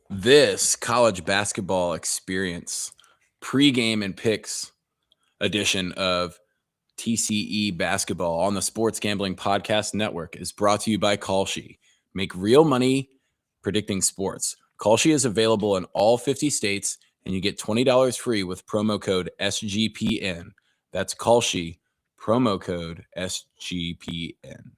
This college basketball experience pregame and picks edition of TCE Basketball on the Sports Gambling Podcast Network is brought to you by Kalshi. Make real money predicting sports. Kalshi is available in all 50 states, and you get $20 free with promo code SGPN. That's Kalshi, promo code SGPN.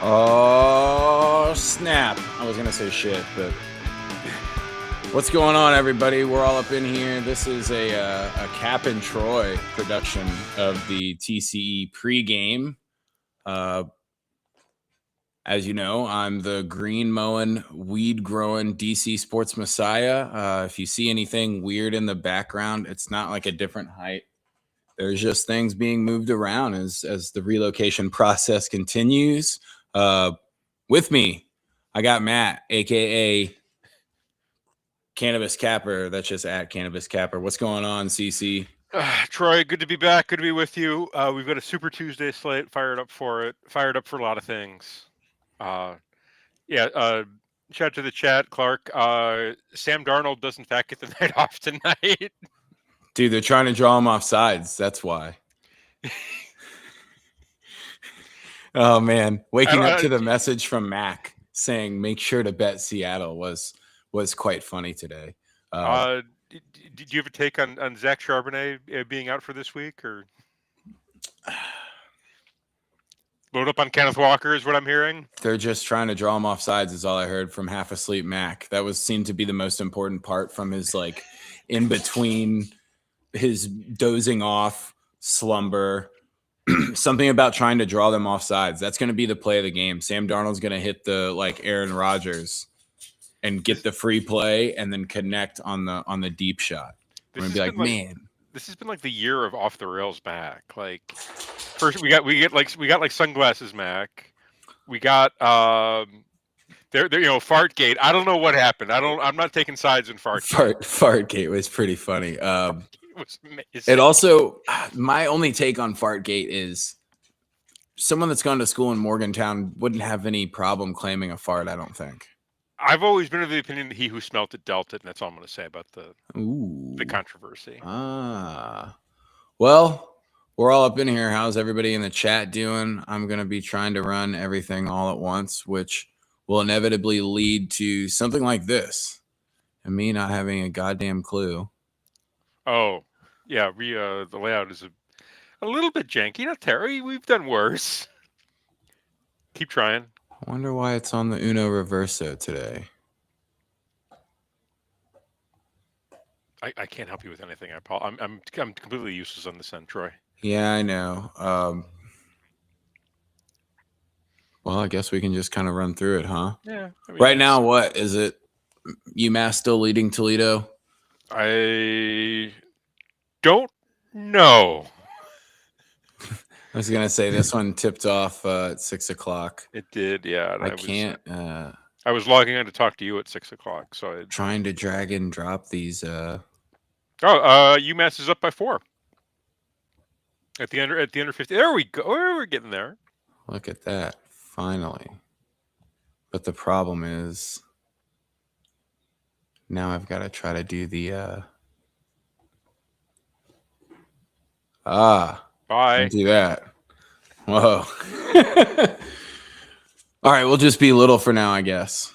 Oh, snap. I was going to say shit, but what's going on, everybody? We're all up in here. This is a Cap and Troy production of the TCE pregame. As you know, I'm the green mowing, weed growing DC sports messiah. If you see anything weird in the background, it's not like a different height. There's just things being moved around as the relocation process continues. With me, I got Matt, aka Cannabis Capper. That's just at Cannabis Capper. What's going on, CC? Troy, good to be back. Good to be with you. We've got a Super Tuesday slate. Fired up for it. Fired up for a lot of things. Shout out to the chat, Clark. Sam Darnold does in fact get the night off tonight. Dude, they're trying to draw him off sides. That's why. Oh, man. Waking up to the message from Mac saying, make sure to bet Seattle was quite funny today. Did you have a take on Zach Charbonnet being out for this week, or load up on Kenneth Walker is what I'm hearing? They're just trying to draw him off sides is all I heard from half asleep Mac. That seemed to be the most important part from his in between his dozing off slumber. Something about trying to draw them off sides. That's going to be the play of the game. Sam Darnold's going to hit the Aaron Rodgers and get the free play and then connect on the deep shot. We're going to be like, man, this has been like the year of off the rails Mac. Like, first we got sunglasses Mac. We got there Fartgate. I don't know what happened. I'm not taking sides in Fartgate. Fartgate was pretty funny. It also, my only take on Fartgate is someone that's gone to school in Morgantown wouldn't have any problem claiming a fart, I don't think. I've always been of the opinion that he who smelt it dealt it, and that's all I'm going to say about the controversy. Well, we're all up in here. How's everybody in the chat doing? I'm going to be trying to run everything all at once, which will inevitably lead to something like this, and me not having a goddamn clue. Oh, yeah, the layout is a little bit janky. Not Terry, we've done worse. Keep trying. I wonder why it's on the Uno Reverso today. I can't help you with anything. I'm completely useless on this end, Troy. Yeah, I know. Well, I guess we can just kind of run through it, huh? Yeah. Right now, what is it? UMass still leading Toledo? I don't know. I was going to say this one tipped off at 6:00. It did, yeah. I can't. I was logging on to talk to you at 6:00, so trying to drag and drop these. UMass is up by 4 at the under 50. There we go. We're getting there. Look at that, finally. But the problem is, now I've got to try to do the. Bye. Do that. Whoa. All right, we'll just be little for now, I guess.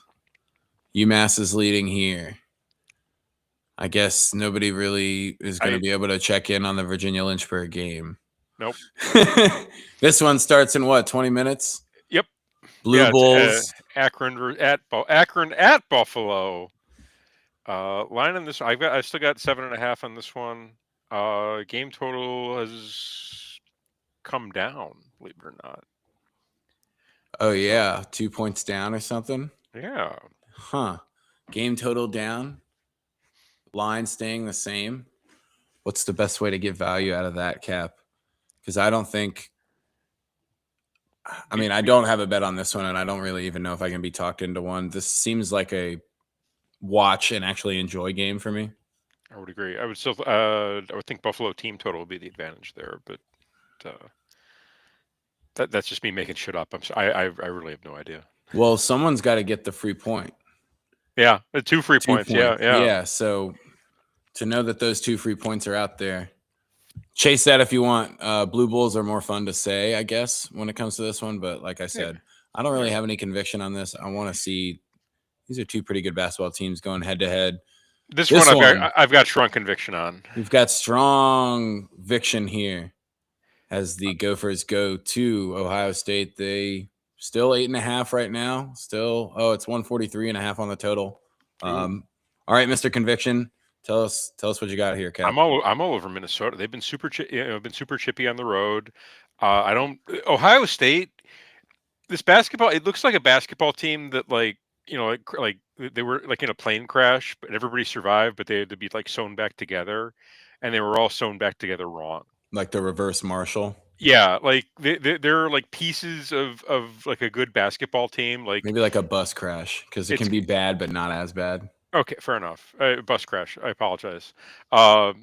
UMass is leading here. I guess nobody really is going to be able to check in on the Virginia Lynchburg game. Nope. This one starts in what, 20 minutes? Yep. Blue Bulls. Akron at Buffalo. Line on this. I still got 7.5 on this one. Game total has come down, believe it or not. Oh yeah, 2 points down or something. Yeah. Huh. Game total down. line staying the same, what's the best way to get value out of that, Cap? Because I don't think. I mean, I don't have a bet on this one, and I don't really even know if I can be talked into one. This seems like a watch and actually enjoy game for me. I would agree. I would still. I would think Buffalo team total would be the advantage there, but that's just me making shit up. I really have no idea. Well, someone's got to get the free point. Yeah, 2 free points. Yeah. So to know that those 2 free points are out there, chase that if you want. Blue Bulls are more fun to say, I guess, when it comes to this one. But like I said, I don't really have any conviction on this. I want to see. These are 2 pretty good basketball teams going head to head. This one I've got strong conviction on. We've got strong conviction here as the Gophers go to Ohio State. They still 8.5 right now. Still, it's 143.5 on the total. All right, Mr. Conviction, tell us what you got here, Cap. I'm all over Minnesota. They've been super chippy on the road. Ohio State. This basketball, it looks like a basketball team that like they were like in a plane crash, but everybody survived, but they had to be like sewn back together, and they were all sewn back together wrong. Like the reverse Marshall. Yeah, like they're like pieces of like a good basketball team, like maybe like a bus crash, because it can be bad but not as bad. Okay, fair enough. Bus crash. I apologize. But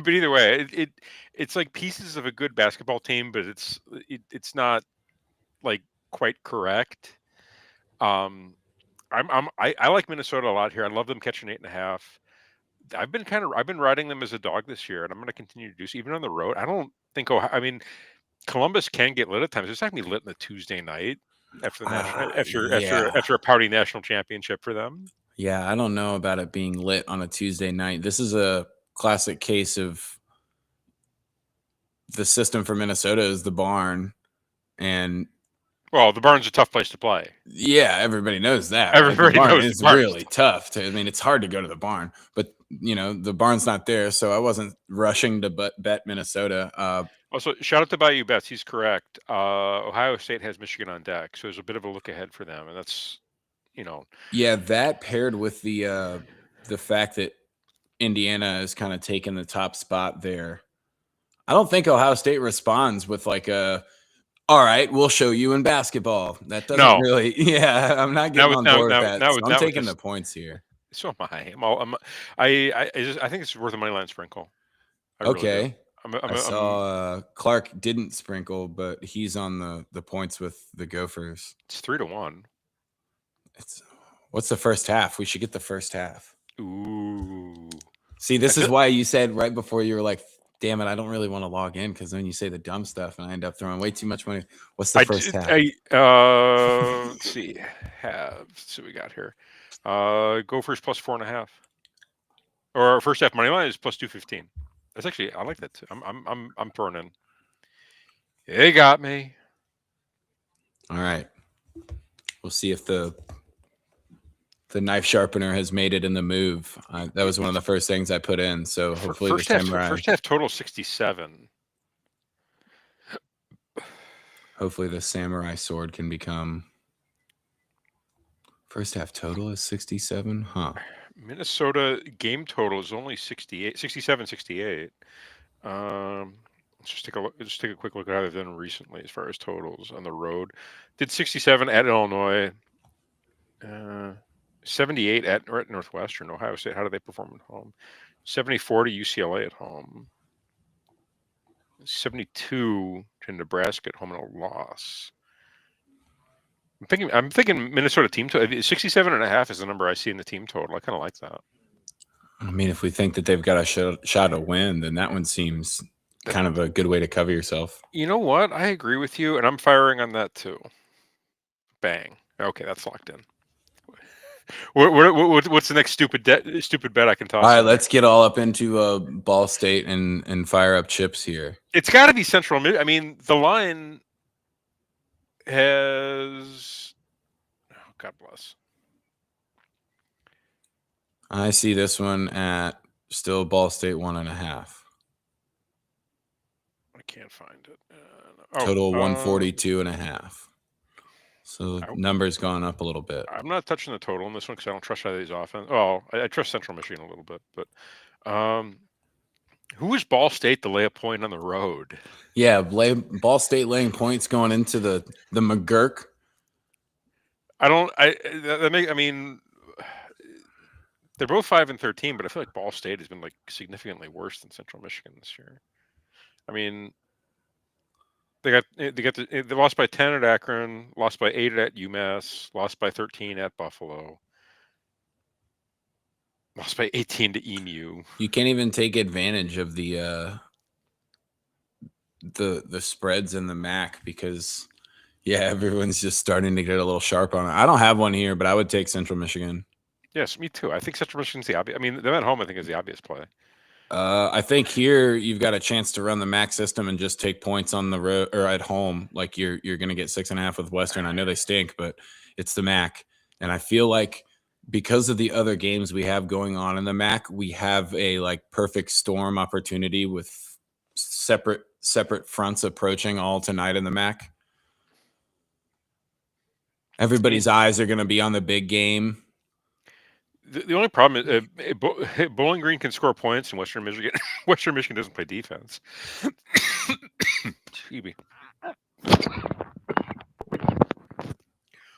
either way, it's like pieces of a good basketball team, but it's not like quite correct. I like Minnesota a lot here. I love them catching 8.5. I've been riding them as a dog this year, and I'm going to continue to do so even on the road. I don't think Columbus can get lit at times. It's not going to be lit on a Tuesday night after the after a pouty national championship for them. Yeah, I don't know about it being lit on a Tuesday night. This is a classic case of the system for Minnesota is the barn, and well, the barn's a tough place to play. Yeah, everybody knows that. Everybody knows it's really tough. It's hard to go to the barn, but the barn's not there, so I wasn't rushing to bet Minnesota. Also, shout out to Bayou Bets. He's correct. Ohio State has Michigan on deck, so there's a bit of a look ahead for them, and that's. Yeah, that paired with the fact that Indiana is kind of taking the top spot there. I don't think Ohio State responds with like all right, we'll show you in basketball. That doesn't really. Yeah, I'm not getting on board with that. I'm taking the points here. So am I. I think it's worth a money line sprinkle. Okay. Really I saw Clark didn't sprinkle, but he's on the points with the Gophers. It's 3-1. What's the first half? We should get the first half. Ooh. See, this is why you said right before you were like, damn it, I don't really want to log in, because then you say the dumb stuff and I end up throwing way too much money. What's the first half? Let's see. So we got here. Gophers plus 4.5. Or first half money line is plus 215. That's actually, I like that too. I'm throwing in. They got me. All right. We'll see if the knife sharpener has made it in the move. That was one of the first things I put in. So hopefully first half total 67. Hopefully the samurai sword can become. First half total is 67, huh? Minnesota game total is only 67, 68. Let's just take a quick look at how they've done recently as far as totals on the road. Did 67 at Illinois. 78 at Northwestern. Ohio State, how do they perform at home? 74 to UCLA at home. 72 to Nebraska at home in a loss. I'm thinking Minnesota team total. 67.5 is the number I see in the team total. I kind of like that. I mean, if we think that they've got a shot to win, then that one seems kind of a good way to cover yourself. You know what? I agree with you, and I'm firing on that too. Bang. Okay, that's locked in. What's the next stupid bet I can toss? All right, let's get all up into Ball State and fire up chips here. It's got to be Central. I mean, the line has. Oh, God bless. I see this one at still Ball State 1.5. I can't find it. Total 142.5. So the number's gone up a little bit. I'm not touching the total in this one because I don't trust either of these offense. Well, I trust Central Michigan a little bit, but who is Ball State to lay a point on the road? Yeah, Ball State laying points going into the McGurk. I mean, they're both 5-13, but I feel like Ball State has been like significantly worse than Central Michigan this year. I mean, they lost by 10 at Akron, lost by 8 at UMass, lost by 13 at Buffalo, lost by 18 to EMU. You can't even take advantage of the spreads in the MAC because everyone's just starting to get a little sharp on it. I don't have one here, but I would take Central Michigan. Yes, me too. I think Central Michigan's the obvious. I mean, them at home, I think, is the obvious play. I think here you've got a chance to run the MAC system and just take points on the road or at home. Like you're going to get 6.5 with Western. I know they stink, but it's the MAC, and I feel like because of the other games we have going on in the MAC, we have a like perfect storm opportunity with separate fronts approaching all tonight in the MAC. Everybody's eyes are going to be on the big game. The only problem is Bowling Green can score points, and Western Michigan doesn't play defense. Excuse me.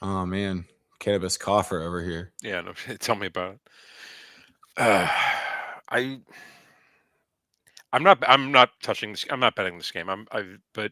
Oh man, cannabis cougher over here. Yeah, no, tell me about it. I'm not touching this. I'm not betting this game. But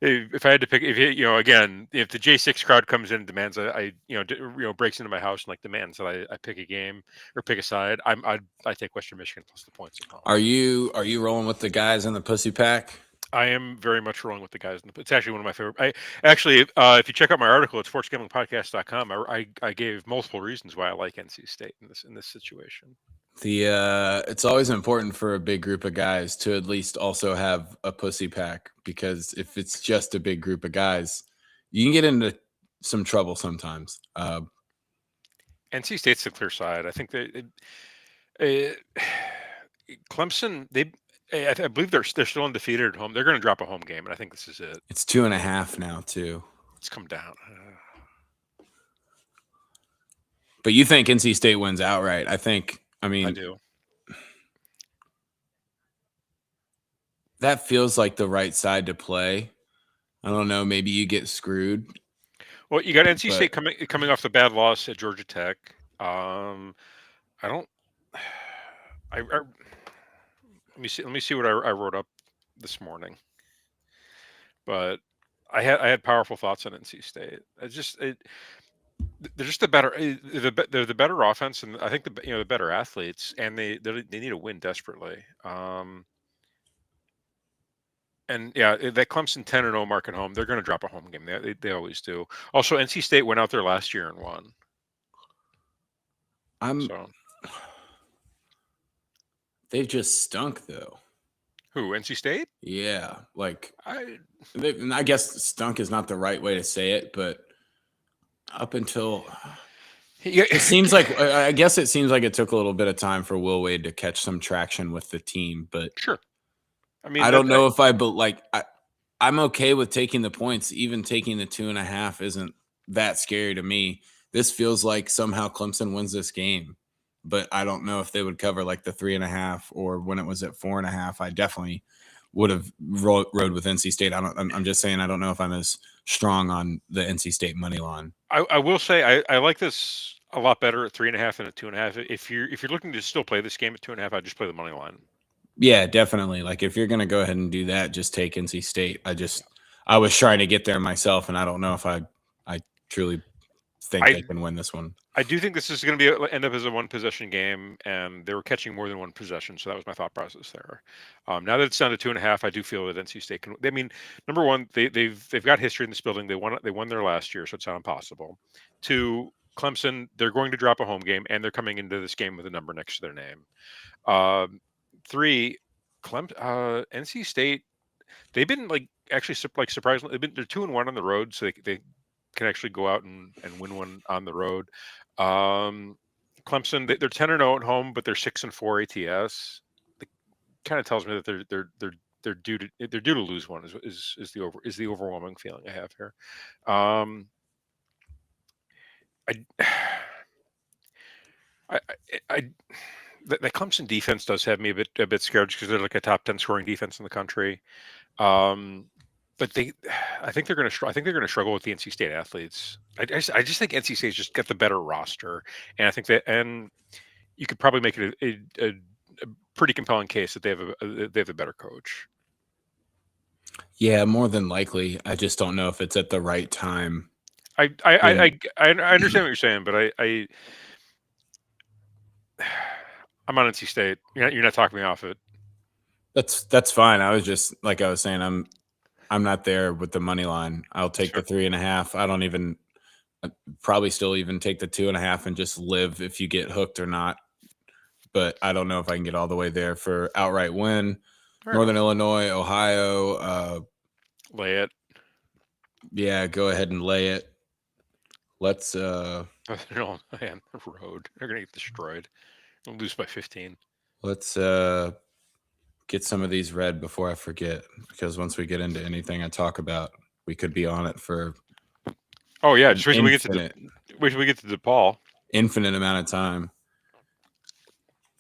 if I had to pick, if the J6 crowd comes in and demands, breaks into my house and like demands that I pick a game or pick a side, I take Western Michigan plus the points at home. Are you rolling with the guys in the pussy pack? I am very much rolling with the guys. It's actually one of my favorite. If you check out my article at sportsgamblingpodcast.com, I gave multiple reasons why I like NC State in this situation. It's always important for a big group of guys to at least also have a pussy pack, because if it's just a big group of guys, you can get into some trouble sometimes. NC State's the clear side. I think Clemson, I believe they're still undefeated at home. They're going to drop a home game, and I think this is it. It's 2.5 now too. It's come down. But you think NC State wins outright? I do. That feels like the right side to play. I don't know. Maybe you get screwed. Well, you got NC State coming off the bad loss at Georgia Tech. Let me see what I wrote up this morning. But I had powerful thoughts on NC State. They're just the better offense, and I think the better athletes, and they need a win desperately. And that Clemson 10-0 mark at home, they're going to drop a home game. They always do. Also, NC State went out there last year and won. They've just stunk though. Who, NC State? Yeah, I guess stunk is not the right way to say it, but up until it seems like it took a little bit of time for Will Wade to catch some traction with the team, but sure. I mean, I don't know if I'm okay with taking the points. Even taking the 2.5 isn't that scary to me. This feels like somehow Clemson wins this game, but I don't know if they would cover like the 3.5, or when it was at 4.5, I definitely would have rode with NC State. I'm just saying I don't know if I'm as strong on the NC State money line. I will say I like this a lot better at 3.5 than at 2.5. If you're looking to still play this game at 2.5, I'd just play the money line. Yeah, definitely. Like if you're going to go ahead and do that, just take NC State. I was trying to get there myself, and I don't know if I truly think they can win this one. I do think this is going to end up as a one possession game, and they were catching more than one possession, so that was my thought process there. Now that it's down to 2.5, I do feel that NC State can. I mean, number one, they've got history in this building. They won there last year, so it's not impossible. 2, Clemson, they're going to drop a home game, and they're coming into this game with a number next to their name. 3, NC State, they've been surprisingly, they're 2-1 on the road, so they can actually go out and win one on the road. Clemson, they're 10-0 at home, but they're 6-4 ATS. It kind of tells me that they're due to lose one. Is the overwhelming feeling I have here. I, I that Clemson defense does have me a bit scared because they're like a top 10 scoring defense in the country. Um, but I think they're going to. I think they're going to struggle with the NC State athletes. I just think NC State's just got the better roster, and I think that, and you could probably make it a pretty compelling case that they have a better coach. Yeah, more than likely. I just don't know if it's at the right time. I understand what you're saying, but I'm on NC State. You're not talking me off it. That's fine. I was just like I was saying, I'm not there with the money line. I'll take the 3.5. I don't even probably still even take the 2.5 and just live if you get hooked or not. But I don't know if I can get all the way there for outright win. Northern Illinois, Ohio. Lay it. Yeah, go ahead and lay it. Let's Oh, man, road. They're gonna get destroyed. They'll lose by 15. Let's get some of these read before I forget, because once we get into anything I talk about, we could be on it for just wait till we get to DePaul. Infinite amount of time.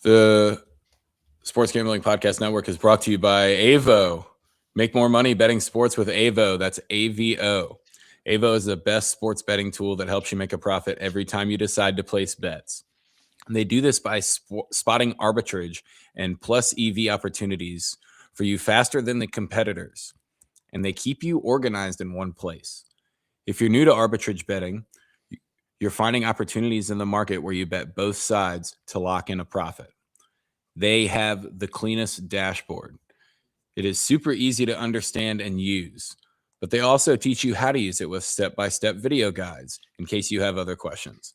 The Sports Gambling Podcast Network is brought to you by Avo. Make more money betting sports with Avo. That's AVO. Avo is the best sports betting tool that helps you make a profit every time you decide to place bets. And they do this by spotting arbitrage and plus EV opportunities for you faster than the competitors. And they keep you organized in one place. If you're new to arbitrage betting, you're finding opportunities in the market where you bet both sides to lock in a profit. They have the cleanest dashboard. It is super easy to understand and use, but they also teach you how to use it with step-by-step video guides in case you have other questions.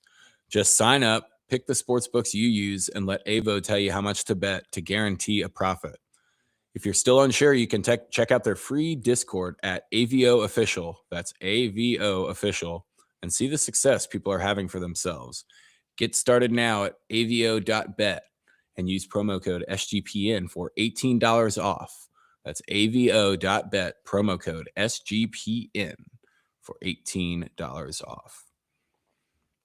Just sign up, pick the sports books you use, and let Avo tell you how much to bet to guarantee a profit. If you're still unsure, you can check out their free Discord at AVO Official. That's AVO Official, and see the success people are having for themselves. Get started now at avo.bet and use promo code SGPN for $18 off. That's avo.bet, promo code SGPN for $18 off.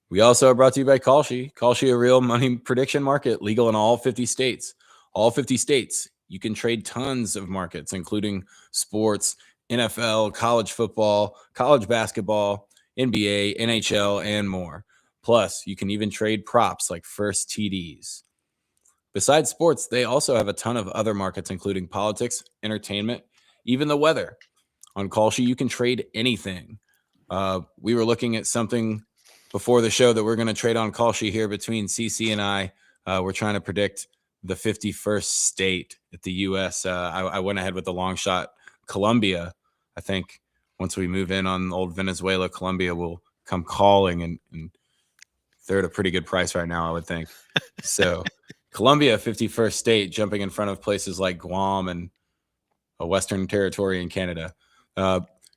We also are brought to you by Kalshi. Kalshi, a real money prediction market, legal in all 50 states. All 50 states. You can trade tons of markets, including sports, NFL, college football, college basketball, NBA, NHL, and more. Plus, you can even trade props like first TDs. Besides sports, they also have a ton of other markets, including politics, entertainment, even the weather. On Kalshi, you can trade anything. We were looking at something before the show that we're going to trade on Kalshi here between CC and I. We're trying to predict the 51st state at the U.S. I went ahead with the long shot, Colombia. I think once we move in on old Venezuela, Colombia will come calling, and they're at a pretty good price right now, I would think. So Colombia, 51st state, jumping in front of places like Guam and a Western Territory in Canada.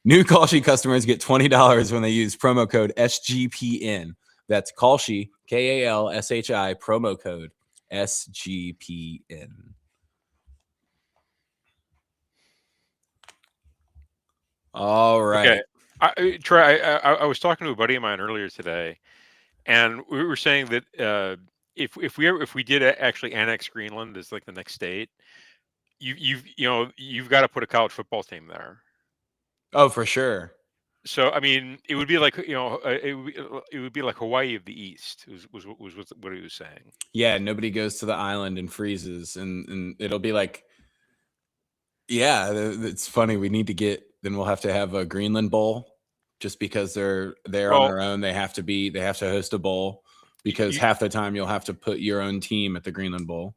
New Kalshi customers get $20 when they use promo code SGPN. That's Kalshi, Kalshi, promo code SGPN. All right. Okay. Troy, I was talking to a buddy of mine earlier today, and we were saying that if we did actually annex Greenland as like the next state, you've got to put a college football team there. Oh, for sure. So I mean, it would be like it would be like Hawaii of the East was what he was saying. Yeah, nobody goes to the island and freezes, and it'll be like, yeah, it's funny. We need to then we'll have to have a Greenland Bowl, just because they're there on their own. They have to host a bowl, because half the time you'll have to put your own team at the Greenland Bowl.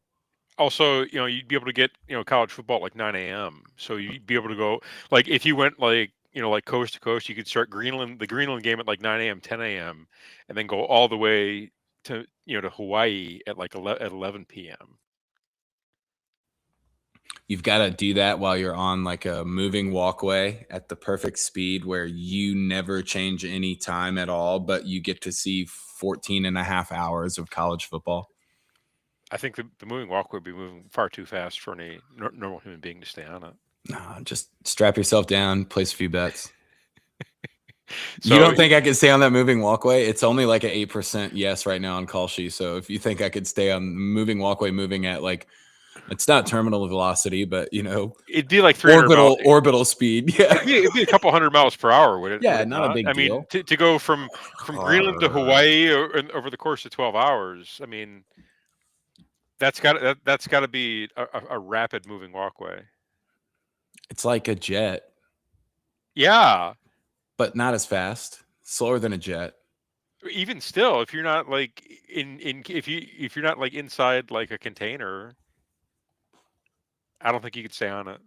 Also, you'd be able to get college football at like 9 a.m. So you'd be able to go, like, if you went like like coast to coast, you could start the Greenland game at like 9 a.m., 10 a.m., and then go all the way to to Hawaii at like 11 p.m. You've got to do that while you're on like a moving walkway at the perfect speed where you never change any time at all, but you get to see 14 and a half hours of college football. I think the moving walkway would be moving far too fast for any normal human being to stay on it. No, just strap yourself down, place a few bets. So you don't think I could stay on that moving walkway? It's only like an 8% yes right now on Kalshi. So if you think I could stay on moving walkway, moving at like, it's not terminal velocity, but it'd be like 300 miles. orbital speed. Yeah. It'd be a couple hundred miles per hour, would it? Yeah, Would it not a not? big I mean, deal. to go from Greenland to Hawaii over the course of 12 hours. I mean, that's got to be a rapid moving walkway. It's like a jet, Yeah. but not as fast. Slower than a jet. Even still, if you're not like if you're not like inside like a container, I don't think you could stay on it.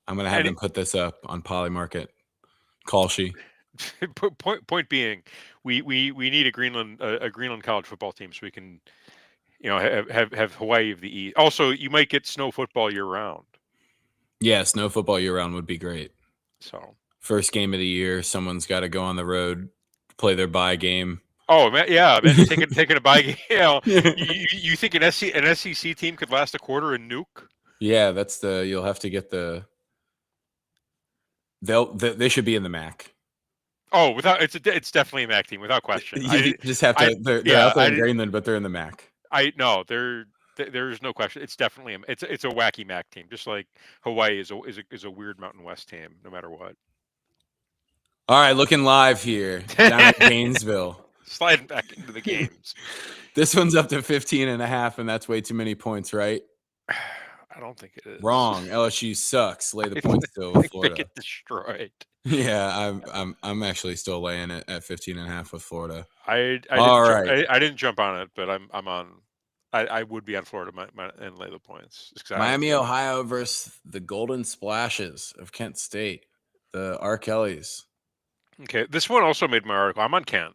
I'm gonna have them put this up on Polymarket. Kalshi. Point being, we need a Greenland college football team so we can, have Hawaii of the East. Also, you might get snow football year round. Yeah, snow football year round would be great. So first game of the year, someone's got to go on the road, play their bye game. Oh man, yeah, imagine taking a bye game. You think an SEC team could last a quarter and nuke? Yeah, you'll have to get they should be in the MAC. Oh, it's definitely a MAC team without question. You just have to. They're out there in Greenland, but they're in the MAC. There's no question. It's definitely it's a wacky MAC team, just like Hawaii is a weird Mountain West team, no matter what. All right, looking live here down in Gainesville. Sliding back into the games. This one's up to 15.5, and that's way too many points, right? I don't think it is. Wrong. LSU sucks. Lay the points still with Florida. They get destroyed. Yeah, I'm actually still laying it at 15.5 with Florida. I didn't jump on it, but I'm on. I would be on Florida and lay the points. Miami, Ohio versus the Golden Splashes of Kent State, the R. Kellys. Okay, this one also made my article. I'm on Kent.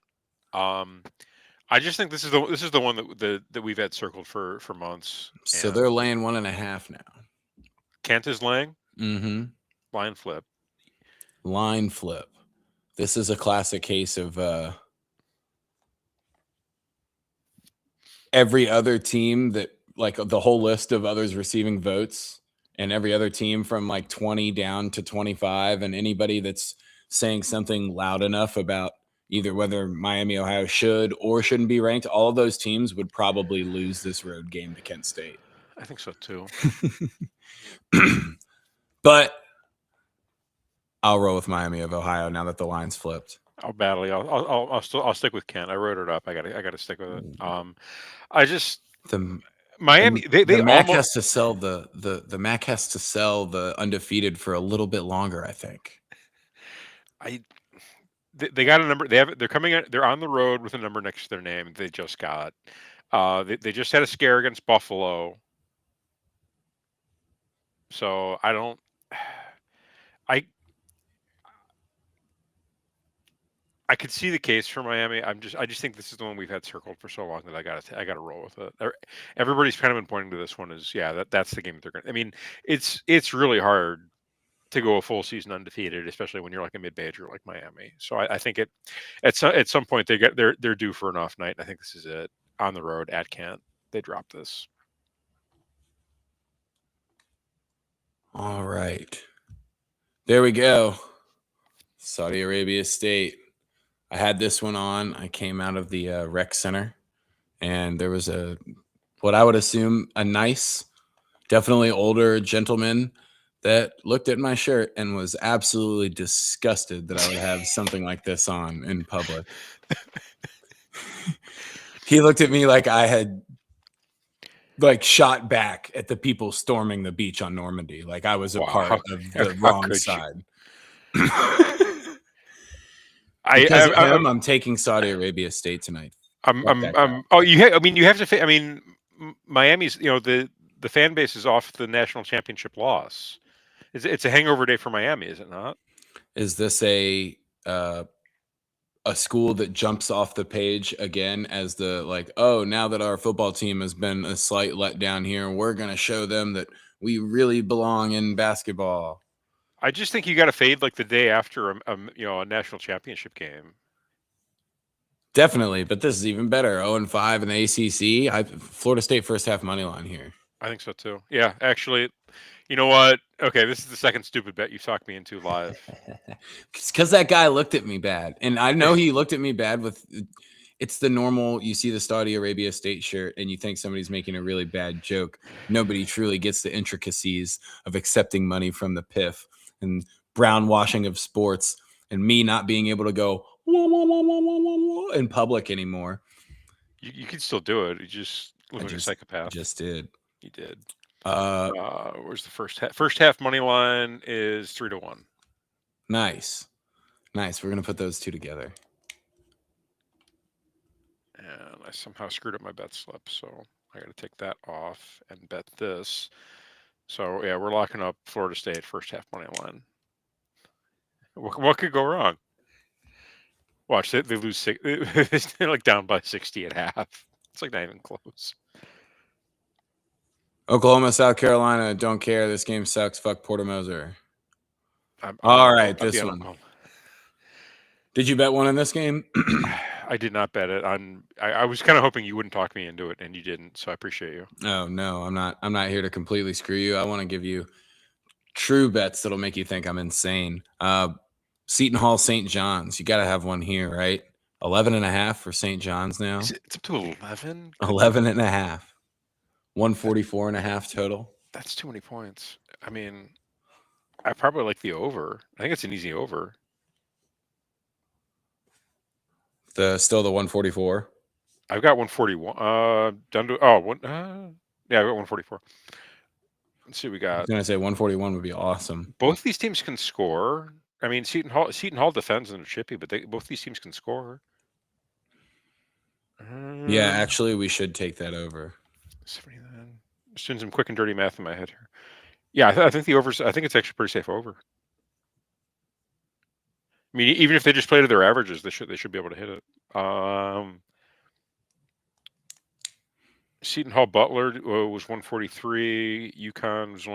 I just think this is the one that we've had circled for months. So they're laying 1.5 now. Kent is laying. Mm-hmm. Line flip. Line flip. This is a classic case of every other team that, like, the whole list of others receiving votes, and every other team from like 20 down to 25, and anybody that's saying something loud enough about either whether Miami, Ohio should or shouldn't be ranked, all of those teams would probably lose this road game to Kent State. I think so too. But I'll roll with Miami of Ohio now that the line's flipped. I'll stick with Kent. I wrote it up. I gotta stick with it. I just Miami. The MAC has to sell the MAC has to sell the undefeated for a little bit longer, I think. They got a number. They're coming. They're on the road with a number next to their name. They just got. They just had a scare against Buffalo. So I don't. I could see the case for Miami. I just think this is the one we've had circled for so long that I gotta roll with it. Everybody's kind of been pointing to this one as that's the game that they're going to. I mean, it's really hard to go a full season undefeated, especially when you're like a mid-major like Miami. So I think at some point they're due for an off night. And I think this is it. On the road at Kent, they drop this. All right, there we go. Saudi Arabia State. I had this one on. I came out of the rec center, and there was what I would assume a nice, definitely older gentleman that looked at my shirt and was absolutely disgusted that I would have something like this on in public. He looked at me like I had shot back at the people storming the beach on Normandy, like I was a part of the wrong side. I'm taking Saudi Arabia State tonight. You have to. I mean, Miami's. The fan base is off the national championship loss. It's a hangover day for Miami, is it not? Is this a school that jumps off the page again as now that our football team has been a slight letdown here, and we're going to show them that we really belong in basketball? I just think you got to fade like the day after a national championship game. Definitely, but this is even better. 0-5 in the ACC. Florida State first half money line here. I think so too. Yeah, actually, You know what? Okay, this is the second stupid bet you talked me into live. It's because that guy looked at me bad, and I know he looked at me bad with. It's the normal. You see the Saudi Arabia state shirt, and you think somebody's making a really bad joke. Nobody truly gets the intricacies of accepting money from the PIF and brown washing of sports, and me not being able to go wah, wah, wah, wah, wah, wah, wah, in public anymore. You can still do it. You just look I like a psychopath. just did. You did. Uh, Where's the first half? First half money line is 3-1. nice. We're gonna put those two together. And I somehow screwed up my bet slip, so I got to take that off and bet this. So yeah, we're locking up Florida State first half money line. What could go wrong? Watch, they lose 6. They're like down by 60 at half. It's like not even close. Oklahoma, South Carolina. Don't care. This game sucks. Fuck Porter Moser. All right, this one. Did you bet one in this game? I did not bet it. I was kind of hoping you wouldn't talk me into it, and you didn't. So I appreciate you. Oh no, I'm not. I'm not here to completely screw you. I want to give you true bets that'll make you think I'm insane. Seton Hall, St. John's. You got to have one here, right? 11.5 for St. John's now. It's up to 11. 11.5. 144.5 total. That's too many points. I mean, I probably like the over. I think it's an easy over. Still the 144. I've got 141. Down to yeah, I got 144. Let's see what we got. I was gonna say 141 would be awesome. Both these teams can score. I mean, Seton Hall defends and they're chippy, but both these teams can score. Yeah, actually, we should take that over. 79. Just doing some quick and dirty math in my head here. Yeah, I think the overs. I think it's actually pretty safe over. I mean, even if they just play to their averages, they should be able to hit it. Seton Hall Butler was 143. UConn was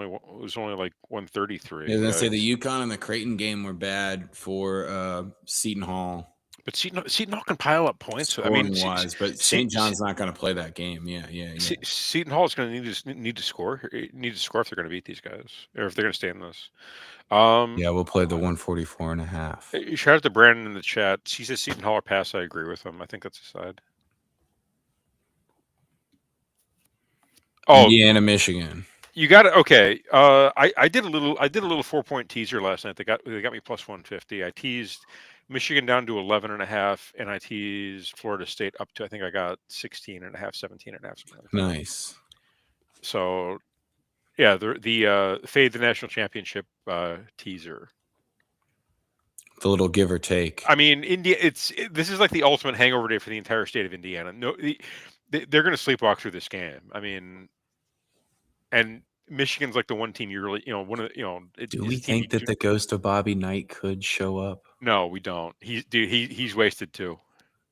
only like 133. I was gonna say the UConn and the Creighton game were bad for Seton Hall. But Seton Hall can pile up points. Scoring wise, but St. John's not going to play that game. Yeah. Seton Hall is going to need to score. Need to score if they're going to beat these guys, or if they're going to stay in this. Yeah, we'll play the 144.5. Shout out to Brandon in the chat. He says Seton Hall or pass. I agree with him. I think that's a side. Oh, Indiana, Michigan. You got it. Okay. I did a little 4-point teaser last night. They got me plus 150. I teased Michigan down to 11.5, and I teased Florida State up to, I think I got 16.5, 17.5. Nice. So, yeah, the Fade the National Championship teaser. The little give or take. I mean, this is like the ultimate hangover day for the entire state of Indiana. No, they're going to sleepwalk through this game. I mean, and Michigan's like the one team you really, one of the, do we think that the ghost of Bobby Knight could show up? No, we don't. He's wasted too.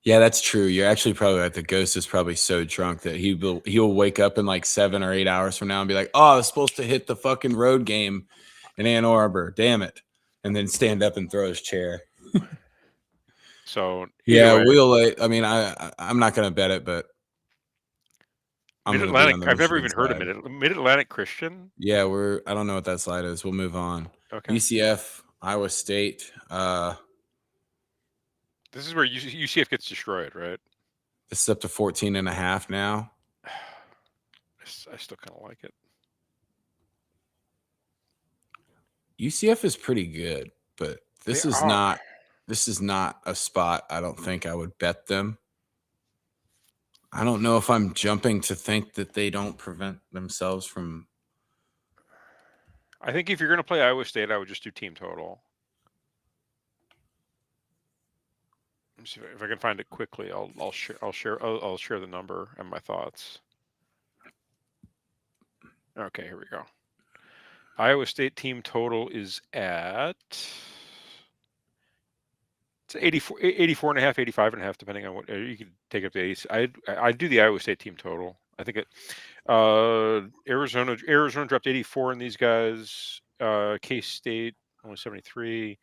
Yeah, that's true. You're actually probably right. The ghost is probably so drunk that he'll wake up in like 7 or 8 hours from now and be like, "Oh, I was supposed to hit the fucking road game in Ann Arbor. Damn it!" And then stand up and throw his chair. So yeah, I mean, I'm not gonna bet it, but Mid-Atlantic. I've never even heard of Mid-Atlantic Christian. Yeah, I don't know what that slide is. We'll move on. Okay. UCF, Iowa State. This is where UCF gets destroyed, right? This is up to 14.5 now. I still kind of like it. UCF is pretty good, but this is not a spot I don't think I would bet them. I don't know if I'm jumping to think that they don't prevent themselves from. I think if you're going to play Iowa State, I would just do team total. Let me see if I can find it quickly. I'll share the number and my thoughts. Okay, here we go. Iowa State team total is at 84.5, 85.5, depending on what you could take up to 80. I'd do the Iowa State team total. I think Arizona dropped 84 in these guys. K-State only 73.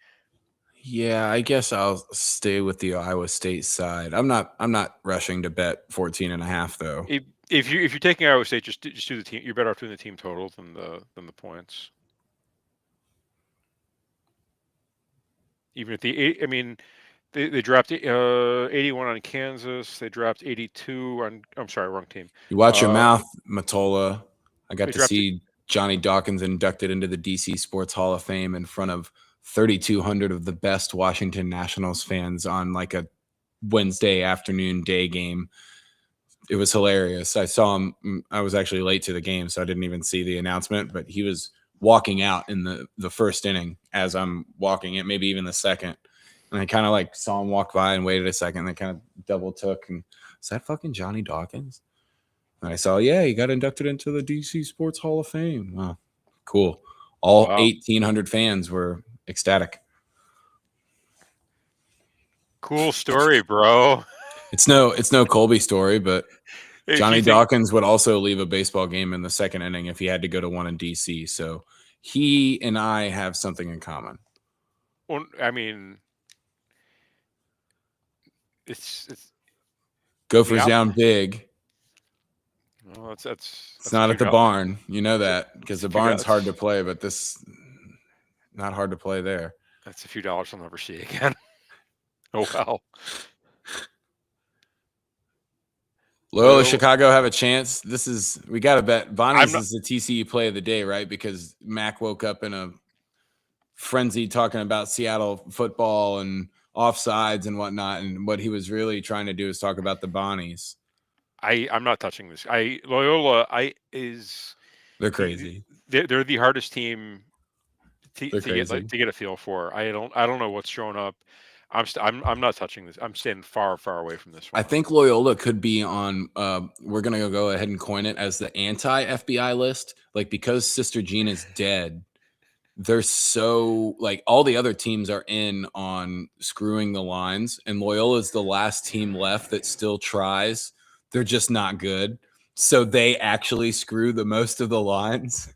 Yeah, I guess I'll stay with the Iowa State side. I'm not rushing to bet 14.5 though. If you're taking Iowa State, just do the team. You're better off doing the team total than the points. Even if I mean, they dropped 81 on Kansas. They dropped 82 on. I'm sorry, wrong team. You watch your mouth, Matola. I got They to dropped see Johnny Dawkins inducted into the DC Sports Hall of Fame in front of 3,200 of the best Washington Nationals fans on like a Wednesday afternoon day game. It was hilarious. I saw him. I was actually late to the game, so I didn't even see the announcement, but he was walking out in the first inning as I'm walking it, maybe even the second. And I kind of like saw him walk by and waited a second. And I kind of double took and is that fucking Johnny Dawkins? And I saw, yeah, he got inducted into the DC Sports Hall of Fame. Wow, cool. All 1,800 fans were ecstatic. Cool story, bro. It's no Colby story, but Johnny Dawkins would also leave a baseball game in the second inning if he had to go to one in DC. So he and I have something in common. Well, I mean, it's Gophers down big. Well, that's it's not at the barn. You know that because the barn's hard to play, but this not hard to play there. That's a few dollars I'll never see again. Oh, well. Loyola Chicago have a chance. We got to bet. Bonnie's is the TCU play of the day, right? Because Mac woke up in a frenzy talking about Seattle football and offsides and whatnot. And what he was really trying to do is talk about the Bonnies. I'm not touching this. Loyola, they're crazy. They're the hardest team to get a feel for. I don't know what's showing up. I'm not touching this. I'm staying far away from this one. I think Loyola could be on. We're gonna go ahead and coin it as the anti-FBI list, like because Sister Jean is dead. They're so like all the other teams are in on screwing the lines, and Loyola is the last team left that still tries. They're just not good, so they actually screw the most of the lines.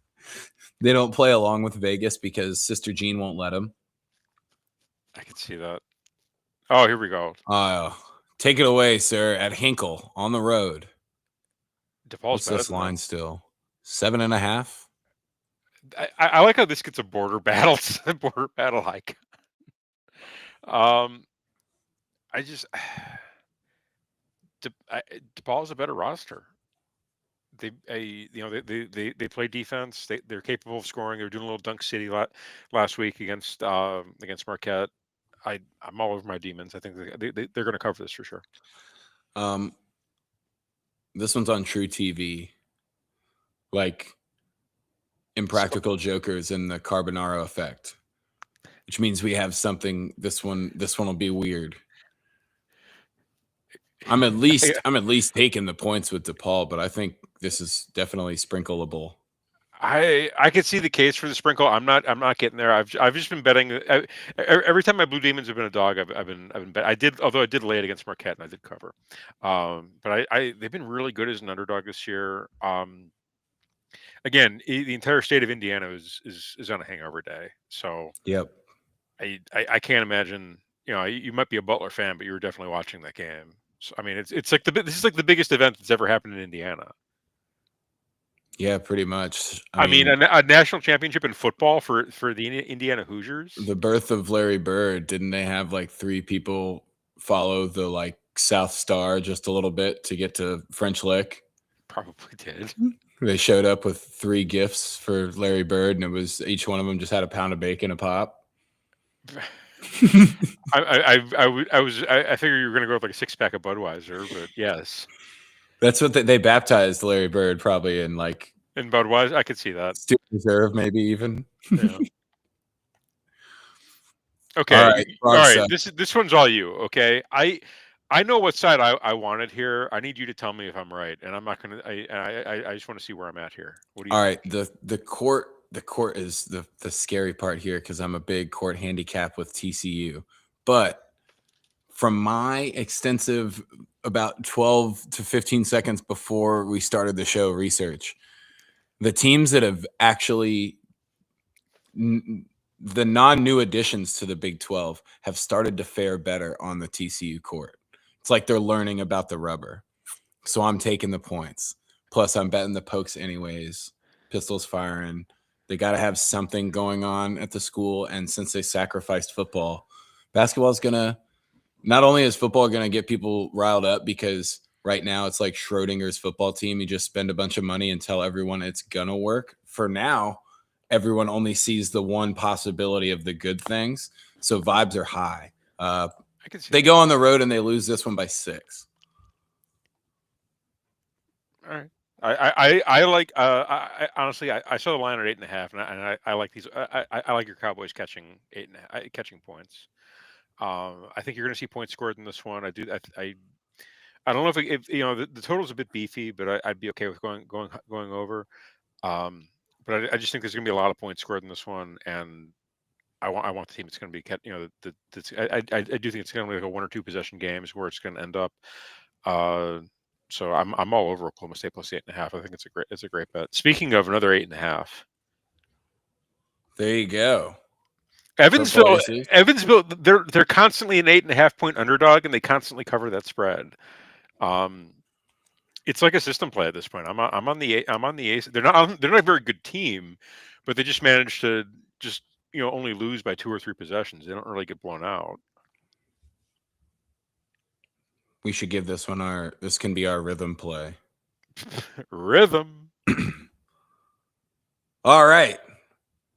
They don't play along with Vegas because Sister Jean won't let them. I can see that. Oh, here we go. Take it away, sir. At Hinkle on the road. DePaul's What's this line still? 7.5. I like how this gets a border battle. Border battle hike. DePaul's a better roster. They play defense. They're capable of scoring. They were doing a little Dunk City last week against Marquette. I'm all over my Demons. I think they're going to cover this for sure. This one's on True TV. Like Impractical Jokers and the Carbonaro Effect, which means we have something. This one will be weird. I'm at least taking the points with DePaul, but I think this is definitely sprinkleable. I could see the case for the sprinkle. I'm not getting there. I've just been betting. Every time my Blue Demons have been a dog, I've been bet. I did lay it against Marquette and I did cover. But they've been really good as an underdog this year. Again, the entire state of Indiana is on a hangover day. So yep. I can't imagine. You might be a Butler fan, but you were definitely watching that game. So, I mean, it's like this is like the biggest event that's ever happened in Indiana. Yeah, pretty much. I mean a national championship in football for the Indiana Hoosiers. The birth of Larry Bird, didn't they have like 3 people follow the like South Star just a little bit to get to French Lick? Probably did. They showed up with 3 gifts for Larry Bird, and it was each one of them just had a pound of bacon a pop. I figured you were going to go with like a 6-pack of Budweiser, but yes, that's what they baptized Larry Bird probably in like in Budweiser. I could see that. Steel Reserve, maybe even. Yeah. Okay, all right. This one's all you. Okay, I know what side I wanted here. I need you to tell me if I'm right, and I'm not gonna. I just want to see where I'm at here. What do you? All right, the court is the scary part here because I'm a big court handicap with TCU, but from my extensive about 12 to 15 seconds before we started the show research, the teams that have actually the non-new additions to the Big 12 have started to fare better on the TCU court. It's like they're learning about the rubber. So I'm taking the points. Plus, I'm betting the Pokes anyways. Pistols firing. They got to have something going on at the school. And since they sacrificed football, basketball is going to – not only is football going to get people riled up because right now it's like Schrodinger's football team. You just spend a bunch of money and tell everyone it's going to work. For now, everyone only sees the one possibility of the good things. So vibes are high. They go on the road and they lose this one by 6. All right. I like I honestly I saw the line at 8.5 and I like these I like your Cowboys catching catching points. I think you're going to see points scored in this one. I don't know if you know the total's a bit beefy, but I'd be okay with going over. But I just think there's going to be a lot of points scored in this one, and I want the team that's going to be I do think it's going to be like a 1 or 2 possession games where it's going to end up. So I'm all over Oklahoma State plus 8.5. I think it's a great bet. Speaking of another 8.5, there you go. Evansville, they're constantly an 8.5 point underdog, and they constantly cover that spread. It's like a system play at this point. I'm on the ace. They're not a very good team, but they just managed to only lose by 2 or 3 possessions. They don't really get blown out. We should give this one this can be our rhythm play. Rhythm. All right.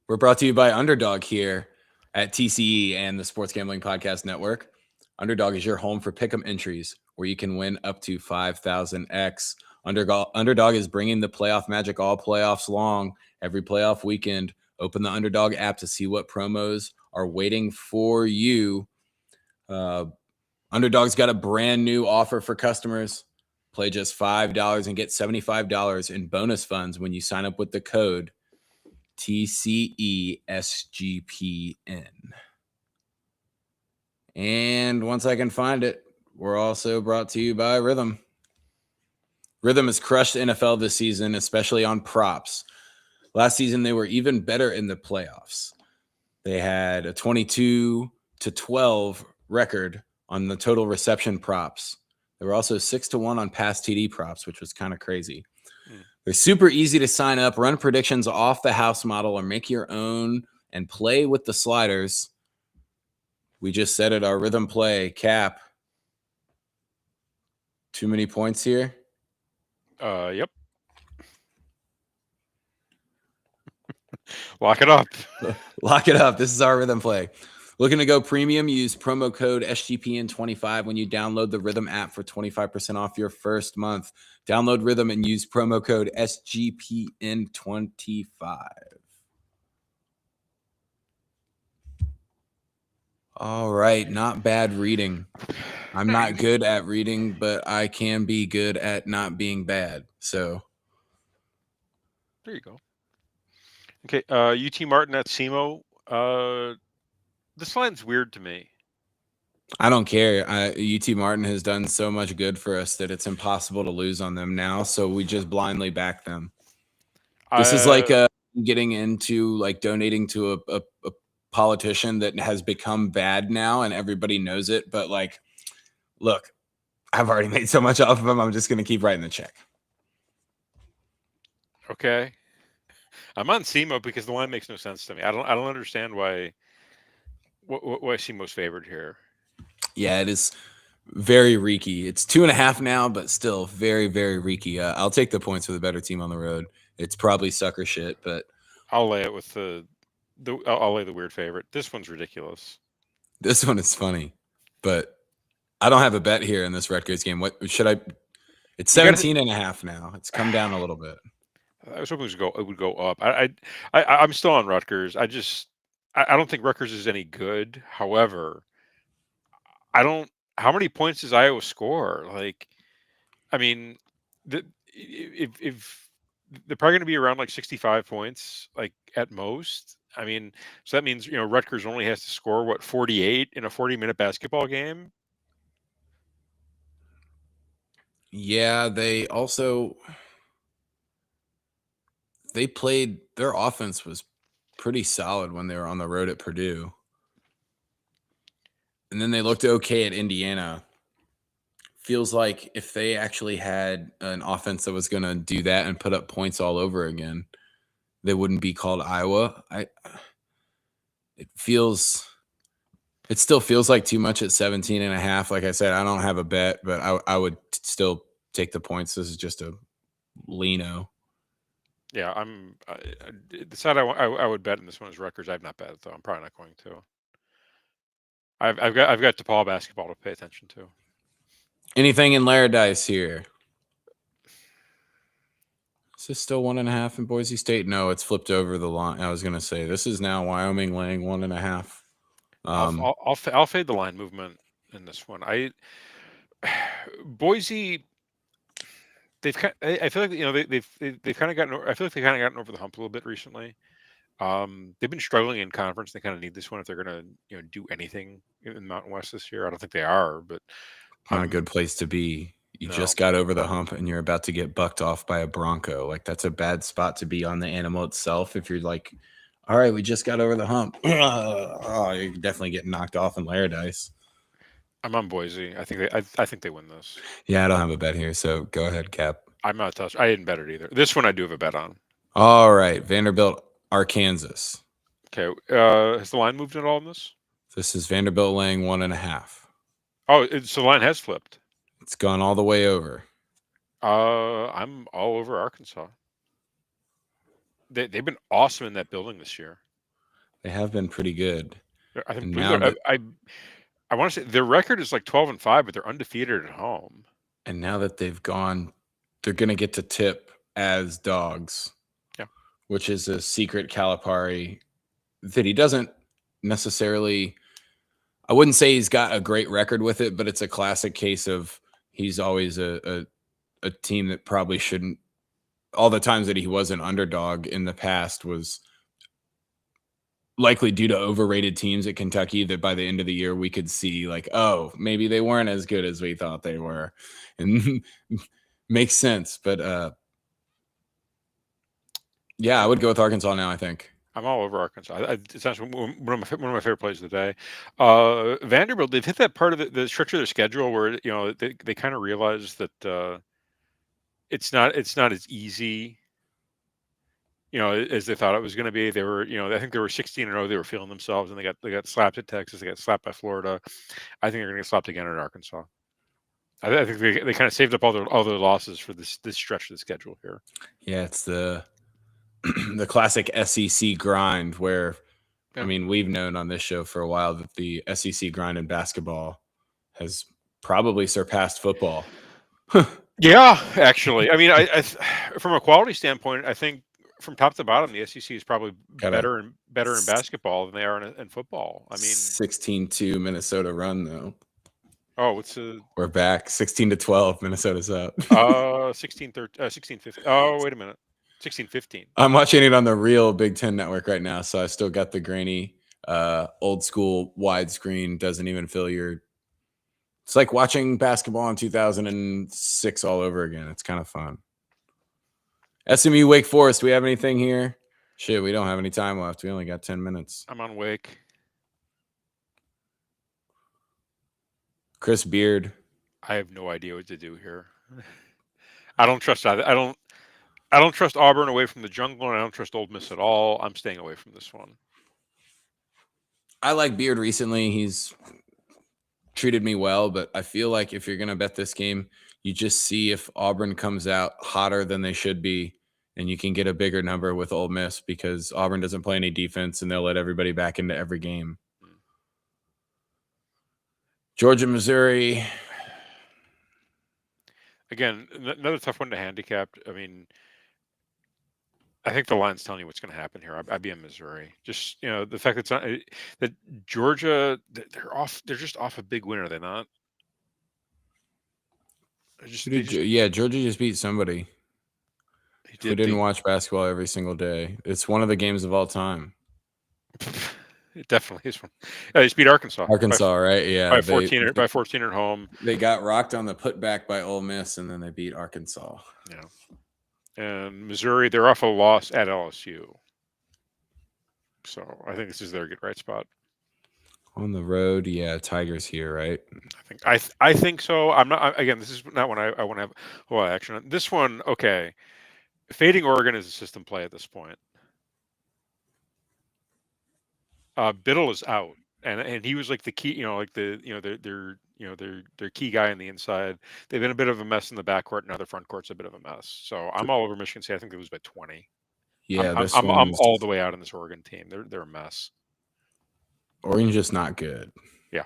We're brought to you by Underdog here at TCE and the Sports Gambling Podcast Network. Underdog is your home for pick'em entries where you can win up to 5,000x. Underdog is bringing the playoff magic all playoffs long. Every playoff weekend, open the Underdog app to see what promos are waiting for you. Underdog's got a brand new offer for customers. Play just $5 and get $75 in bonus funds when you sign up with the code TCESGPN. And once I can find it, we're also brought to you by Rhythm. Rhythm has crushed NFL this season, especially on props. Last season, they were even better in the playoffs. They had a 22-12 record on the total reception props. They were also 6-1 on pass TD props, which was kind of crazy. They're super easy to sign up, run predictions off the house model, or make your own and play with the sliders. We just said it, our rhythm play. Cap. Too many points here? Yep. Lock it up. Lock it up. This is our rhythm play. Looking to go premium? Use promo code SGPN25 when you download the Rhythm app for 25% off your first month. Download Rhythm and use promo code SGPN25. All right. Not bad reading. I'm not good at reading, but I can be good at not being bad. So there you go. Okay. UT Martin at SEMO. This line's weird to me. I don't care. UT Martin has done so much good for us that it's impossible to lose on them now. So we just blindly back them. This is like getting into like donating to a politician that has become bad now and everybody knows it. But like, look, I've already made so much off of him. I'm just going to keep writing the check. Okay. I'm on SEMO because the line makes no sense to me. I don't understand why SEMO's favored here. Yeah, it is very reeky. It's 2.5 now, but still very, very reeky. I'll take the points for the better team on the road. It's probably sucker shit, but I'll lay it with I'll lay the weird favorite. This one's ridiculous. This one is funny, but I don't have a bet here in this Rutgers game. What should I? It's 17.5 now. It's come down a little bit. I was hoping it would go up. I'm still on Rutgers. I don't think Rutgers is any good. However, how many points does Iowa score? Like, I mean, if they're probably going to be around like 65 points, like at most. I mean, so that means Rutgers only has to score 48 in a 40-minute basketball game. Yeah, they played. Their offense was pretty solid when they were on the road at Purdue. And then they looked okay at Indiana. feels like if they actually had an offense that was going to do that and put up points all over again, they wouldn't be called Iowa. It still feels like too much at 17.5. Like I said, I don't have a bet, but I would still take the points. This is just a Leno. Yeah, the side I would bet in this one is Rutgers. I've not bet though. I'm probably not going to. I've got DePaul basketball to pay attention to. Anything in Laradice here? Is this still 1.5 in Boise State? No, it's flipped over the line. I was going to say this is now Wyoming laying 1.5. I'll fade the line movement in this one. Boise, I feel like they've kind of gotten. I feel like they've kind of gotten over the hump a little bit recently. They've been struggling in conference. They kind of need this one if they're going to do anything in the Mountain West this year. I don't think they are, but not a good place to be. You just got over the hump and you're about to get bucked off by a Bronco. Like that's a bad spot to be on the animal itself. If you're like, all right, we just got over the hump. You're definitely getting knocked off in Laradice. I'm on Boise. I think they win this. Yeah, I don't have a bet here, so go ahead, Cap. I'm not touched. I didn't bet it either. This one I do have a bet on. All right, Vanderbilt, Arkansas. Okay, has the line moved at all in this? This is Vanderbilt laying 1.5. Oh, so the line has flipped. It's gone all the way over. I'm all over Arkansas. They've been awesome in that building this year. They have been pretty good. I think I want to say their record is like 12-5, but they're undefeated at home. And now that they've gone, they're going to get to tip as dogs. Yeah, which is a secret Calipari that he doesn't necessarily. I wouldn't say he's got a great record with it, but it's a classic case of he's always a team that probably shouldn't. All the times that he was an underdog in the past was likely due to overrated teams at Kentucky that by the end of the year we could see like, oh, maybe they weren't as good as we thought they were. And makes sense. But yeah, I would go with Arkansas now, I think. I'm all over Arkansas. It's actually one of my favorite plays of the day. Vanderbilt, they've hit that part of the stretch of their schedule where they kind of realize that it's not as easy, as they thought it was going to be. They were, I think they were 16-0. They were feeling themselves, and they got slapped at Texas. They got slapped by Florida. I think they're going to get slapped again at Arkansas. I think they kind of saved up all their losses for this stretch of the schedule here. Yeah, it's the classic SEC grind where, I mean, we've known on this show for a while that the SEC grind in basketball has probably surpassed football. Yeah, actually. I mean, I from a quality standpoint, I think from top to bottom, the SEC is probably better in basketball than they are in football. I mean, 16-2 Minnesota run though. Oh, we're back 16-12. Minnesota's up. 16-15. Oh, wait a minute. 16-15. I'm watching it on the real Big Ten network right now, so I still got the grainy, old school widescreen. Doesn't even feel your. It's like watching basketball in 2006 all over again. It's kind of fun. SMU Wake Forest. Do we have anything here? Shit, we don't have any time left. We only got 10 minutes. I'm on Wake. Chris Beard. I have no idea what to do here. I don't trust either. I don't trust Auburn away from the jungle, and I don't trust Ole Miss at all. I'm staying away from this one. I like Beard recently. He's treated me well, but I feel like if you're going to bet this game, you just see if Auburn comes out hotter than they should be, and you can get a bigger number with Ole Miss because Auburn doesn't play any defense, and they'll let everybody back into every game. Georgia, Missouri. Again, another tough one to handicap. I mean, I think the line's telling you what's going to happen here. I'd be in Missouri. Just the fact that Georgia, they're just off a big win, are they not? Yeah, Georgia just beat somebody. We didn't watch basketball every single day. It's one of the games of all time. It definitely is one. They just beat Arkansas. Right? Yeah, by 14 at home. They got rocked on the putback by Ole Miss, and then they beat Arkansas. Yeah, and Missouri, they're off a loss at LSU. So I think this is their get right spot. On the road, yeah, Tigers here, right? I think so. I'm not. Again, this is not one I want to have. Well, actually, this one. Okay, fading Oregon is a system play at this point. Biddle is out, and he was like the key. Like their key guy on the inside. They've been a bit of a mess in the backcourt. Now their front court's a bit of a mess. So I'm all over Michigan State. I think they lose by 20. Yeah, this I'm one's all the way out on this Oregon team. They're a mess. Oregon's just not good. Yeah.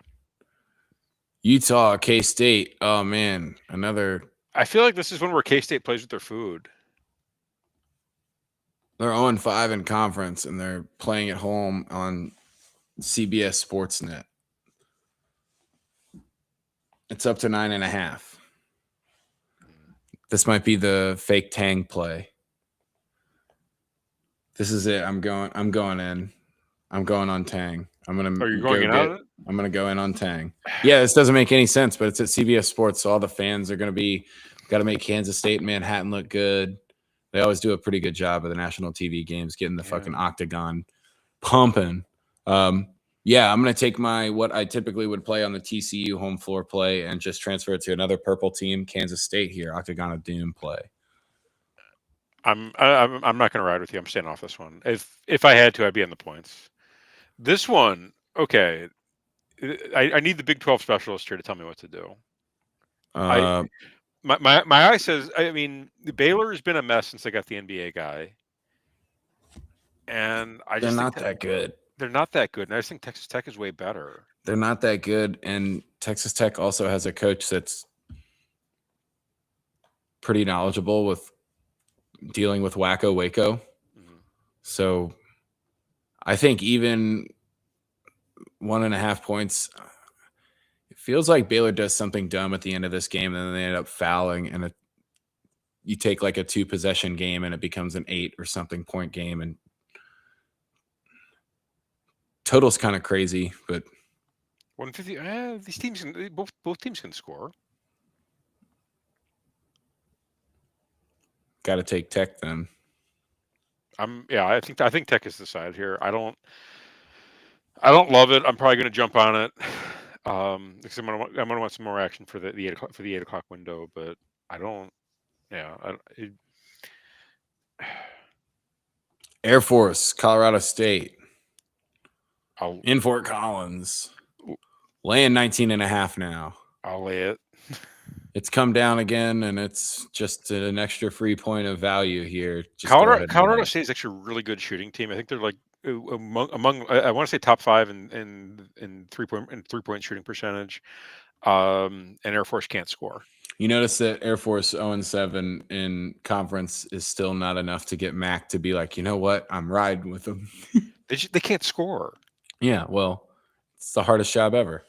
Utah, K-State. Oh man, another. I feel like this is one where K-State plays with their food. They're 0-5 in conference, and they're playing at home on CBS Sportsnet. It's up to 9.5. This might be the fake Tang play. This is it. I'm going in. I'm going on Tang. I'm gonna. Are you going in on it? I'm gonna go in on Tang. Yeah, this doesn't make any sense, but it's at CBS Sports, so all the fans are gonna be got to make Kansas State and Manhattan look good. They always do a pretty good job of the national TV games, getting the fucking octagon pumping. Yeah, I'm gonna take what I typically would play on the TCU home floor play and just transfer it to another purple team, Kansas State here, Octagon of Doom play. I'm not gonna ride with you. I'm staying off this one. If I had to, I'd be on the points. This one, okay. I need the Big 12 specialist here to tell me what to do. My eye says, I mean, Baylor has been a mess since they got the NBA guy, and they're not that good. They're not that good, and I just think Texas Tech is way better. They're not that good, and Texas Tech also has a coach that's pretty knowledgeable with dealing with Wacko Waco. Mm-hmm. So I think even 1.5 points, it feels like Baylor does something dumb at the end of this game, and then they end up fouling, and you take like a 2-possession game, and it becomes an 8 or something point game, and total's kind of crazy. But 150. These teams, both teams can score. Got to take Tech then. I think Tech is the side here. I don't love it. I'm probably going to jump on it. Because I'm gonna want some more action for the 8 o'clock window, but I don't. Yeah. Air Force, Colorado State. In Fort Collins. Laying 19.5 now. I'll lay it. It's come down again, and it's just an extra free point of value here. Colorado State is actually a really good shooting team. I think they're like among I want to say top 5 in 3-point shooting percentage. And Air Force can't score. You notice that Air Force 0-7 in conference is still not enough to get Mac to be like, you know what, I'm riding with them. They can't score. Yeah, well, it's the hardest job ever.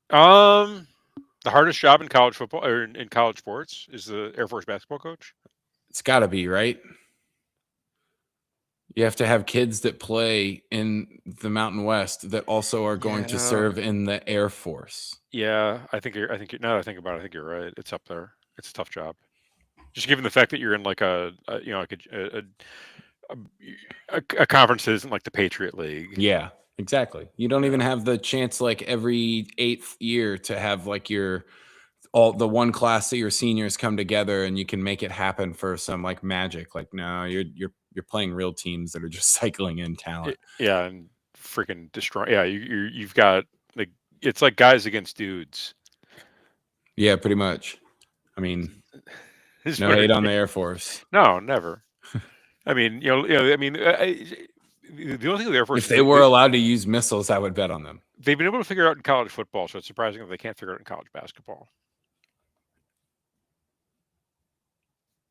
The hardest job in college football or in college sports is the Air Force basketball coach. It's got to be, right? You have to have kids that play in the Mountain West that also are going to serve in the Air Force. Yeah, now that I think about it, I think you're right. It's up there. It's a tough job. Just given the fact that you're in like a conference that isn't like the Patriot League. Yeah, exactly. You don't even have the chance like every 8th year to have like the one class that your seniors come together and you can make it happen for some like magic. Like, no, you're playing real teams that are just cycling in talent. Yeah, and freaking destroy. Yeah, you've got like it's like guys against dudes. Yeah, pretty much. I mean, no hate on the Air Force. No, never. I mean, the only thing the Air Force. If they were allowed to use missiles, I would bet on them. They've been able to figure out in college football, so it's surprising that they can't figure out in college basketball.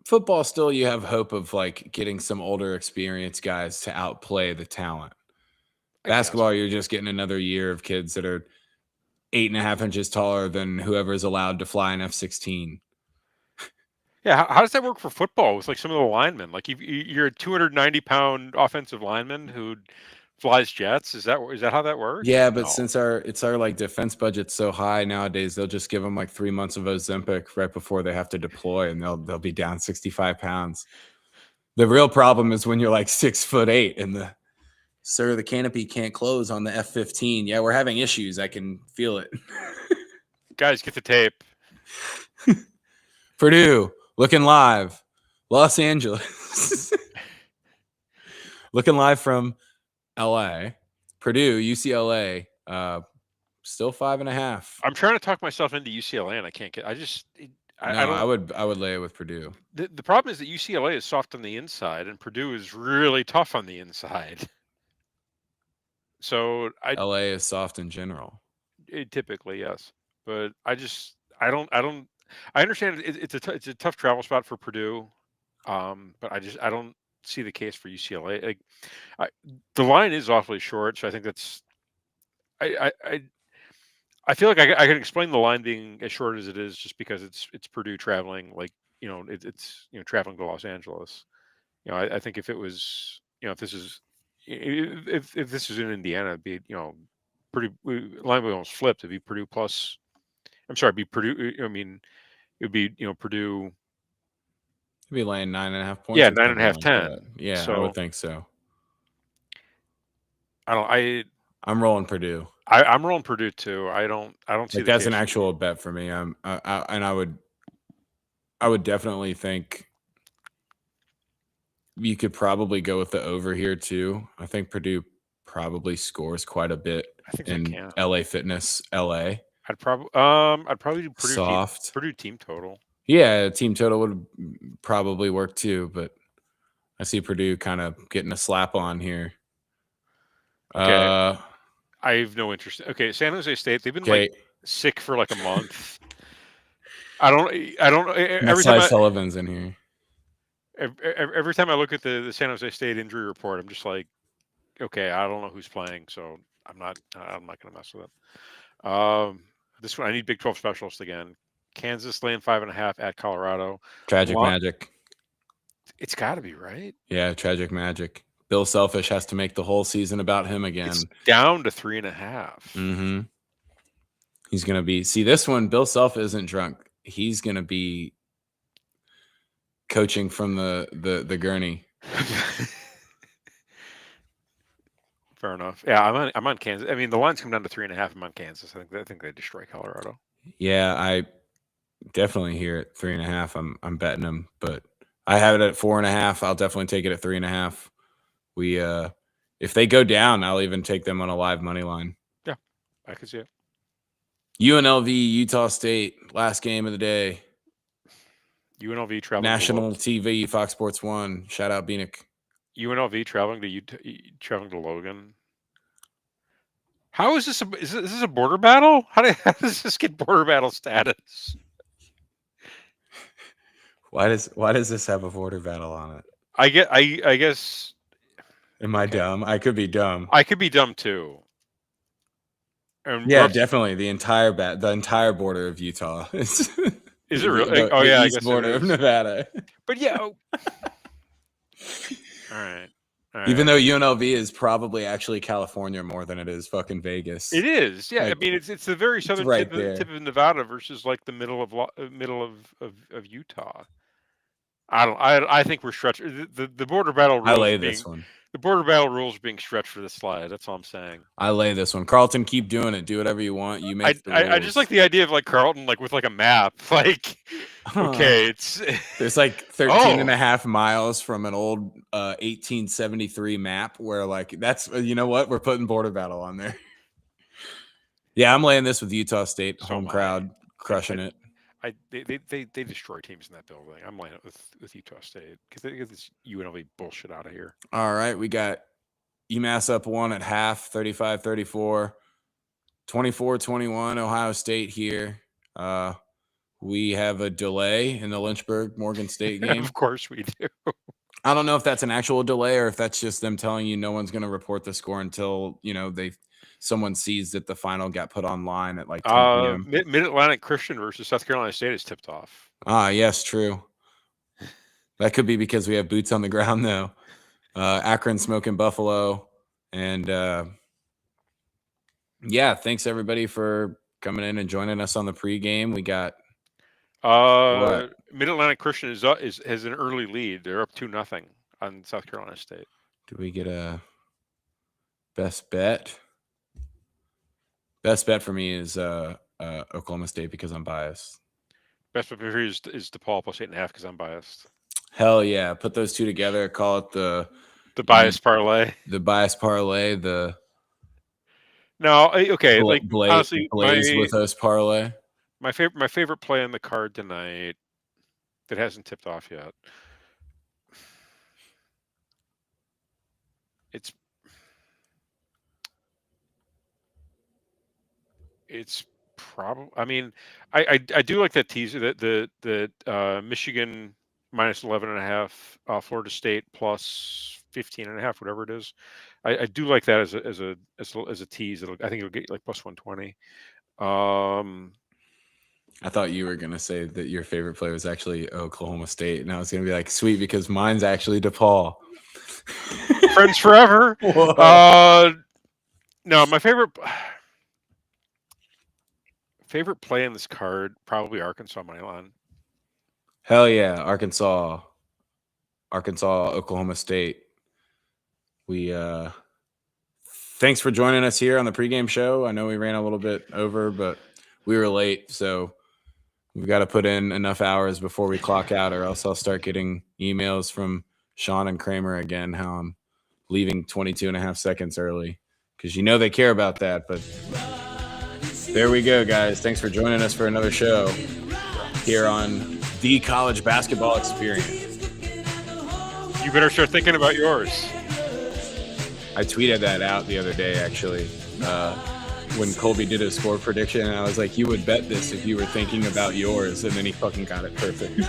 Football, still, you have hope of like getting some older, experienced guys to outplay the talent. Basketball, you're just getting another year of kids that are 8.5 inches taller than whoever's allowed to fly an F-16. Yeah, how does that work for football with like some of the linemen? Like you're a 290-pound offensive lineman who flies jets. Is that how that works? Yeah, but since our like defense budget's so high nowadays, they'll just give them like 3 months of Ozempic right before they have to deploy, and they'll be down 65 pounds. The real problem is when you're like 6'8" and the Sir, the canopy can't close on the F-15. Yeah, we're having issues. I can feel it. Guys, get the tape. Purdue, looking live. Los Angeles. Looking live from LA. Purdue, UCLA, still 5.5. I'm trying to talk myself into UCLA, and I can't get. I don't. I would lay it with Purdue. The problem is that UCLA is soft on the inside, and Purdue is really tough on the inside. So LA is soft in general. Typically, yes, but I don't. I understand it's a tough travel spot for Purdue, but I don't see the case for UCLA. Like, the line is awfully short, so I think that's. I feel like I can explain the line being as short as it is just because it's Purdue traveling, like, it's traveling to Los Angeles. I think if it was, if this is if this was in Indiana, it'd be, Purdue line would almost flipped. It'd be Purdue plus. I'm sorry, it'd be Purdue. I mean, it would be Purdue. It'd be laying 9.5 points. Yeah, 9.5, 10. Yeah, so, I would think so. I'm rolling Purdue. I'm rolling Purdue too. I don't see like that's an actual bet for me. I would definitely think you could probably go with the over here too. I think Purdue probably scores quite a bit in LA Fitness LA. I'd probably do Purdue soft Purdue team total. Yeah, team total would probably work too, but I see Purdue kind of getting a slap on here. Okay. I have no interest. Okay, San Jose State, they've been like sick for like a month. I don't every time Sullivan's in here. Every time I look at the San Jose State injury report, I'm just like, okay, I don't know who's playing, so I'm not going to mess with it. This one, I need Big 12 specialist again. Kansas laying 5.5 at Colorado. Tragic Magic. It's got to be, right? Yeah, Tragic Magic. Bill Selfish has to make the whole season about him again. It's down to 3.5. Mm-hmm. He's going to be... See, this one, Bill Self isn't drunk. He's going to be coaching from the gurney. Fair enough. Yeah, I'm on Kansas. I mean, the lines come down to 3.5. I'm on Kansas. I think they destroy Colorado. Yeah, I definitely hear it 3.5. I'm betting them, but I have it at 4.5. I'll definitely take it at 3.5. If they go down, I'll even take them on a live money line. Yeah, I can see it. UNLV, Utah State, last game of the day. UNLV traveling national TV, Fox Sports 1. Shout out Beanick. UNLV traveling to Logan. How is this? Is this a border battle? How does this get border battle status? Why does this have a border battle on it? I guess. Am I dumb? I could be dumb. I could be dumb too. And yeah, definitely the entire border of Utah. Is it really? The east border of Nevada. But yeah. All right. Even though UNLV is probably actually California more than it is fucking Vegas. It is, yeah. Like, I mean, it's the very southern tip of Nevada versus like the middle of Utah. I think we're stretching the border battle rules. I lay this one. The border battle rules being stretched for this slide. That's all I'm saying. I lay this one. Carlton, keep doing it. Do whatever you want. You make the rules. I just like the idea of like Carlton, like with like a map. Like, okay, there's like 13.5 miles from an old 1873 map where like that's you know what we're putting border battle on there. Yeah, I'm laying this with Utah State home crowd crushing it. They destroy teams in that building. I'm laying it with Utah State because they get this UNLV bullshit out of here. All right, we got UMass up 1 at half, 35-34, 24-21. Ohio State here. We have a delay in the Lynchburg Morgan State game. Of course we do. I don't know if that's an actual delay or if that's just them telling you no one's going to report the score until someone sees that the final got put online at like 10 p.m. Mid-Atlantic Christian versus South Carolina State is tipped off. Yes, true. That could be because we have boots on the ground, though. Akron smoking Buffalo. And, yeah, thanks, everybody, for coming in and joining us on the pregame. We got Mid-Atlantic Christian has an early lead. They're up 2-0 on South Carolina State. Do we get a Best bet. Best bet for me is Oklahoma State because I'm biased. Best bet for you is DePaul plus 8.5 because I'm biased. Hell yeah. Put those two together. Call it the bias parlay. The bias parlay. The okay. Like honestly, Blaze with us parlay. My favorite play on the card tonight that hasn't tipped off yet. It's probably. I mean, I do like that teaser that the Michigan minus 11.5, Florida State plus 15.5, whatever it is. I do like that as a tease. I think it'll get like plus 120. I thought you were gonna say that your favorite play was actually Oklahoma State, and I was gonna be like, sweet, because mine's actually DePaul. Friends forever. No, my favorite play in this card, probably Arkansas money line. Hell yeah, Arkansas, Oklahoma State. We thanks for joining us here on the pregame show. I know we ran a little bit over, but we were late, so we've got to put in enough hours before we clock out, or else I'll start getting emails from Sean and Kramer again how I'm leaving 22.5 seconds early, because you know they care about that. But there we go, guys. Thanks for joining us for another show here on the College Basketball Experience. You better start thinking about yours. I tweeted that out the other day, actually, when Colby did his score prediction, and I was like, you would bet this if you were thinking about yours, and then he fucking got it perfect.